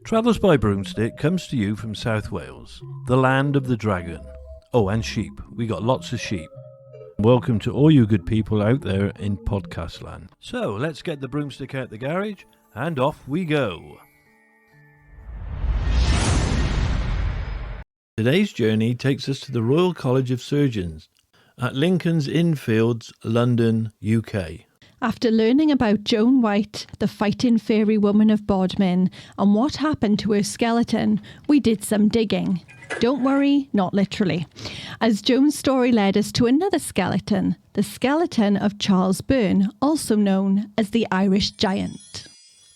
Travels by Broomstick comes to you from South Wales, the land of the dragon. Oh, and sheep. We got lots of sheep. Welcome to all you good people out there in podcast land. So, let's get the broomstick out the garage, and off we go. Today's journey takes us to the Royal College of Surgeons at Lincoln's Inn Fields, London, UK. After learning about Joan White, the fighting fairy woman of Bodmin, and what happened to her skeleton, we did some digging. Don't worry, not literally. As Joan's story led us to another skeleton, the skeleton of Charles Byrne, also known as the Irish Giant.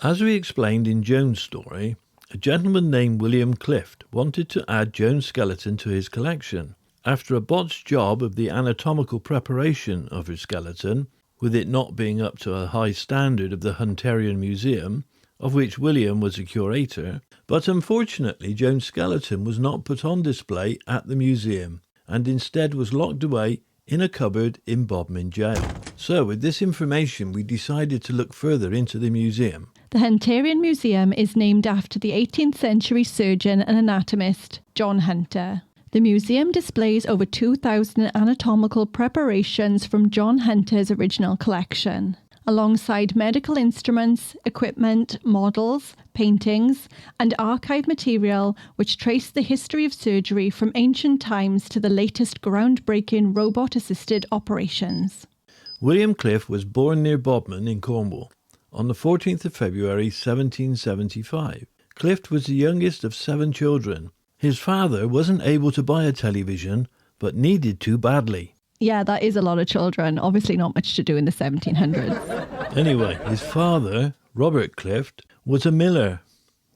As we explained in Joan's story, a gentleman named William Clift wanted to add Joan's skeleton to his collection. After a botched job of the anatomical preparation of her skeleton, with it not being up to a high standard of the Hunterian Museum, of which William was a curator, but unfortunately Joan's skeleton was not put on display at the museum, and instead was locked away in a cupboard in Bodmin Jail. So with this information we decided to look further into the museum. The Hunterian Museum is named after the 18th century surgeon and anatomist John Hunter. The museum displays over 2,000 anatomical preparations from John Hunter's original collection, alongside medical instruments, equipment, models, paintings, and archive material which trace the history of surgery from ancient times to the latest groundbreaking robot-assisted operations. William Clift was born near Bodmin in Cornwall on the 14th of February 1775. Clift was the youngest of 7 children. His father wasn't able to buy a television, but needed to badly. Yeah, that is a lot of children. Obviously not much to do in the 1700s. Anyway, his father, Robert Clift, was a miller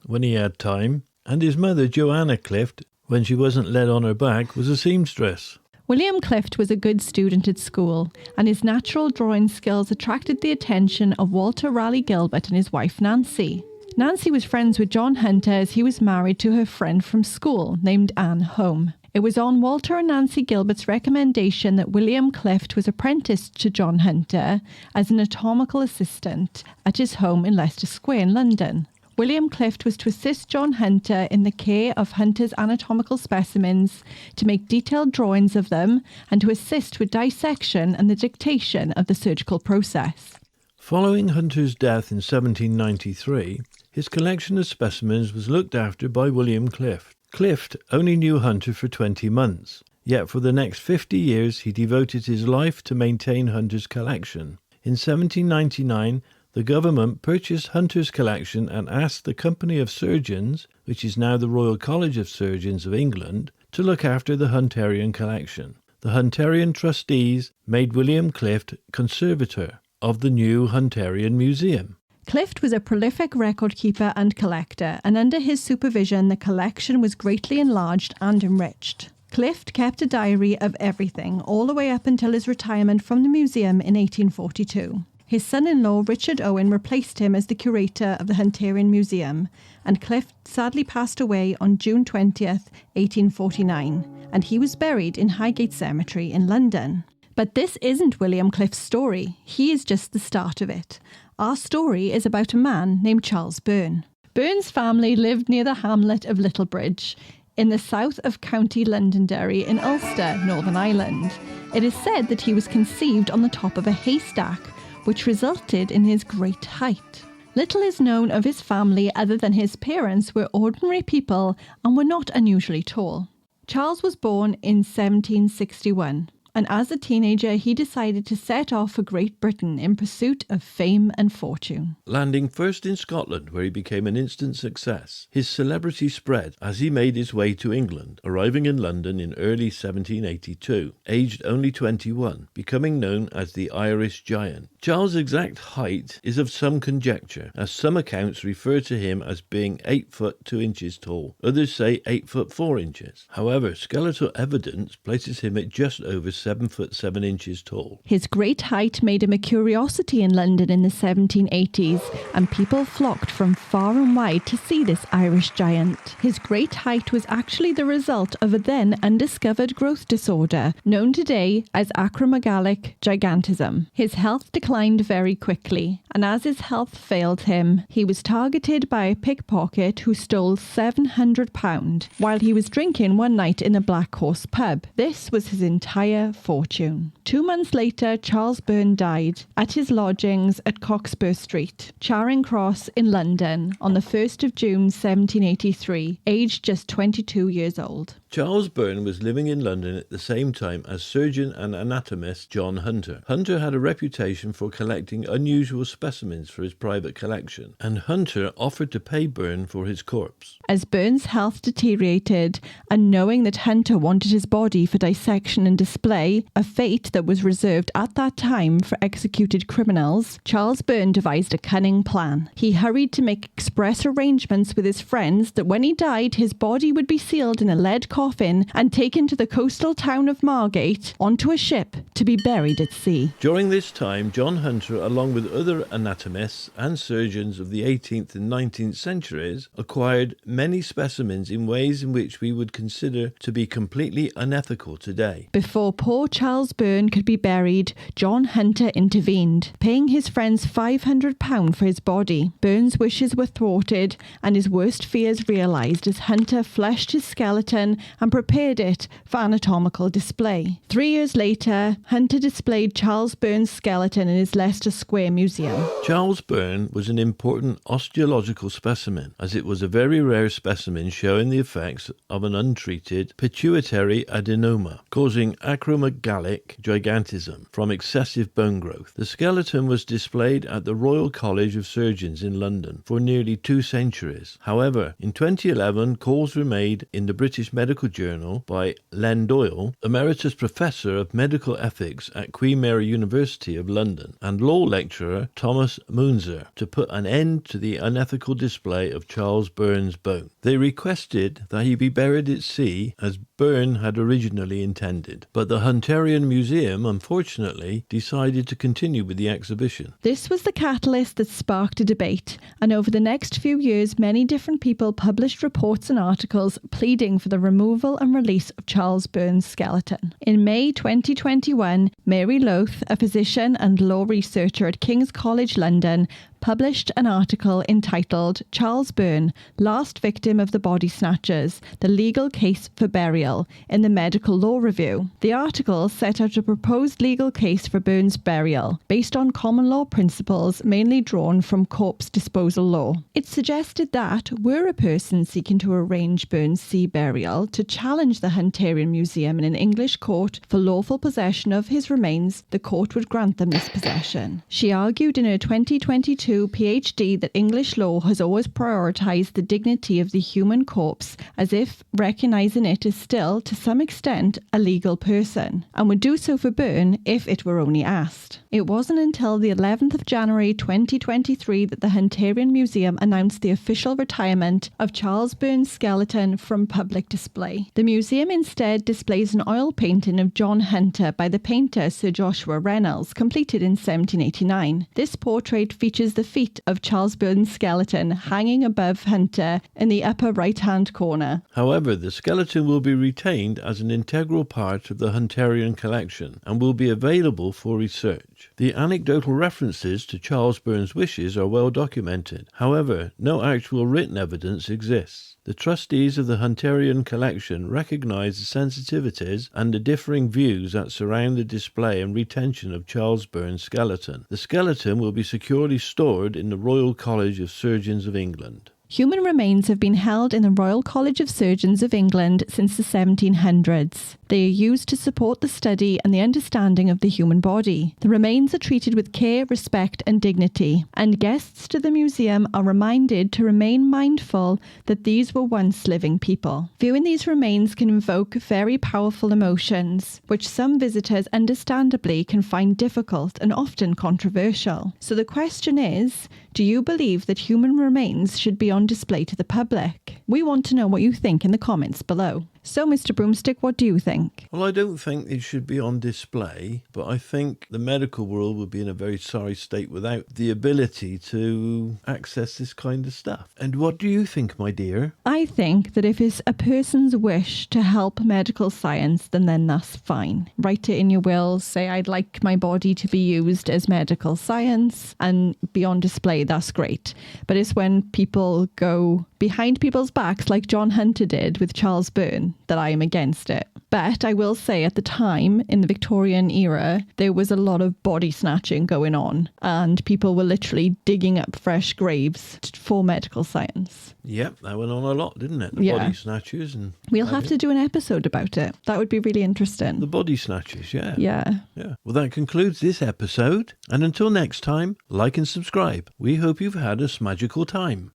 when he had time, and his mother, Joanna Clift, when she wasn't led on her back, was a seamstress. William Clift was a good student at school, and his natural drawing skills attracted the attention of Walter Raleigh Gilbert and his wife Nancy. Nancy was friends with John Hunter as he was married to her friend from school named Anne Home. It was on Walter and Nancy Gilbert's recommendation that William Clift was apprenticed to John Hunter as an anatomical assistant at his home in Leicester Square in London. William Clift was to assist John Hunter in the care of Hunter's anatomical specimens, to make detailed drawings of them, and to assist with dissection and the dictation of the surgical process. Following Hunter's death in 1793, his collection of specimens was looked after by William Clift. Clift only knew Hunter for 20 months, yet for the next 50 years he devoted his life to maintain Hunter's collection. In 1799, the government purchased Hunter's collection and asked the Company of Surgeons, which is now the Royal College of Surgeons of England, to look after the Hunterian collection. The Hunterian trustees made William Clift conservator of the new Hunterian Museum. Clift was a prolific record keeper and collector, and under his supervision the collection was greatly enlarged and enriched. Clift kept a diary of everything, all the way up until his retirement from the museum in 1842. His son-in-law Richard Owen replaced him as the curator of the Hunterian Museum, and Clift sadly passed away on June 20th, 1849, and he was buried in Highgate Cemetery in London. But this isn't William Clift's story. He is just the start of it. Our story is about a man named Charles Byrne. Byrne's family lived near the hamlet of Littlebridge, in the south of County Londonderry in Ulster, Northern Ireland. It is said that he was conceived on the top of a haystack, which resulted in his great height. Little is known of his family other than his parents were ordinary people and were not unusually tall. Charles was born in 1761. And as a teenager, he decided to set off for Great Britain in pursuit of fame and fortune. Landing first in Scotland, where he became an instant success, his celebrity spread as he made his way to England, arriving in London in early 1782, aged only 21, becoming known as the Irish Giant. Charles' exact height is of some conjecture, as some accounts refer to him as being 8 foot 2 inches tall. Others say 8 foot 4 inches. However, skeletal evidence places him at just over 7 foot 7 inches tall. His great height made him a curiosity in London in the 1780s, and people flocked from far and wide to see this Irish giant. His great height was actually the result of a then undiscovered growth disorder known today as acromegalic gigantism. His health declined very quickly, and as his health failed him, he was targeted by a pickpocket who stole £700 while he was drinking one night in a Black Horse pub. This was his entire fortune. 2 months later, Charles Byrne died at his lodgings at Cockspur Street, Charing Cross in London on the 1st of June 1783, aged just 22 years old. Charles Byrne was living in London at the same time as surgeon and anatomist John Hunter. Hunter had a reputation for collecting unusual specimens for his private collection, and Hunter offered to pay Byrne for his corpse. As Byrne's health deteriorated, and knowing that Hunter wanted his body for dissection and display, a fate that was reserved at that time for executed criminals, Charles Byrne devised a cunning plan. He hurried to make express arrangements with his friends that when he died, his body would be sealed in a lead coffin and taken to the coastal town of Margate onto a ship to be buried at sea. During this time, John Hunter, along with other anatomists and surgeons of the 18th and 19th centuries, acquired many specimens in ways in which we would consider to be completely unethical today. Before poor Charles Byrne could be buried, John Hunter intervened, paying his friends £500 for his body. Byrne's wishes were thwarted, and his worst fears realised as Hunter fleshed his skeleton and prepared it for anatomical display. 3 years later, Hunter displayed Charles Byrne's skeleton in his Leicester Square Museum. Charles Byrne was an important osteological specimen, as it was a very rare specimen showing the effects of an untreated pituitary adenoma, causing acromegalic gigantism from excessive bone growth. The skeleton was displayed at the Royal College of Surgeons in London for nearly 2 centuries. However, in 2011, calls were made in the British Medical Journal by Len Doyle, Emeritus Professor of Medical Ethics at Queen Mary University of London, and law lecturer Thomas Munzer, to put an end to the unethical display of Charles Byrne's bone. They requested that he be buried at sea as Byrne had originally intended, but the Hunterian Museum, unfortunately, decided to continue with the exhibition. This was the catalyst that sparked a debate, and over the next few years, many different people published reports and articles pleading for the removal and release of Charles Byrne's skeleton. In May 2021, Mary Loth, a physician and law researcher at King's College London, published an article entitled Charles Byrne, Last Victim of the Body Snatchers, The Legal Case for Burial, in the Medical Law Review. The article set out a proposed legal case for Byrne's burial, based on common law principles mainly drawn from corpse disposal law. It suggested that, were a person seeking to arrange Byrne's sea burial to challenge the Hunterian Museum in an English court for lawful possession of his remains, the court would grant them this possession. She argued in her 2022 PhD that English law has always prioritised the dignity of the human corpse as if recognising it as still, to some extent, a legal person, and would do so for Byrne if it were only asked. It wasn't until the 11th of January 2023 that the Hunterian Museum announced the official retirement of Charles Byrne's skeleton from public display. The museum instead displays an oil painting of John Hunter by the painter Sir Joshua Reynolds, completed in 1789. This portrait features the feet of Charles Byrne's skeleton hanging above Hunter in the upper right-hand corner. However, the skeleton will be retained as an integral part of the Hunterian collection and will be available for research. The anecdotal references to Charles Byrne's wishes are well documented. However, no actual written evidence exists. The trustees of the Hunterian collection recognise the sensitivities and the differing views that surround the display and retention of Charles Byrne's skeleton. The skeleton will be securely stored in the Royal College of Surgeons of England. Human remains have been held in the Royal College of Surgeons of England since the 1700s. They are used to support the study and the understanding of the human body. The remains are treated with care, respect and dignity, and guests to the museum are reminded to remain mindful that these were once living people. Viewing these remains can invoke very powerful emotions, which some visitors understandably can find difficult and often controversial. So the question is, do you believe that human remains should be on display to the public? We want to know what you think in the comments below. So, Mr. Broomstick, what do you think? Well, I don't think it should be on display, but I think the medical world would be in a very sorry state without the ability to access this kind of stuff. And what do you think, my dear? I think that if it's a person's wish to help medical science, then that's fine. Write it in your will, say I'd like my body to be used as medical science and be on display, that's great. But it's when people go behind people's backs like John Hunter did with Charles Byrne that I am against it. But I will say at the time, in the Victorian era, there was a lot of body snatching going on and people were literally digging up fresh graves for medical science. Yep, that went on a lot, didn't it? The Yeah. body snatchers. And We'll have to do an episode about it. That would be really interesting. the body snatchers, yeah. Yeah. Yeah. Well, that concludes this episode. And until next time, like and subscribe. We hope you've had a smagical time.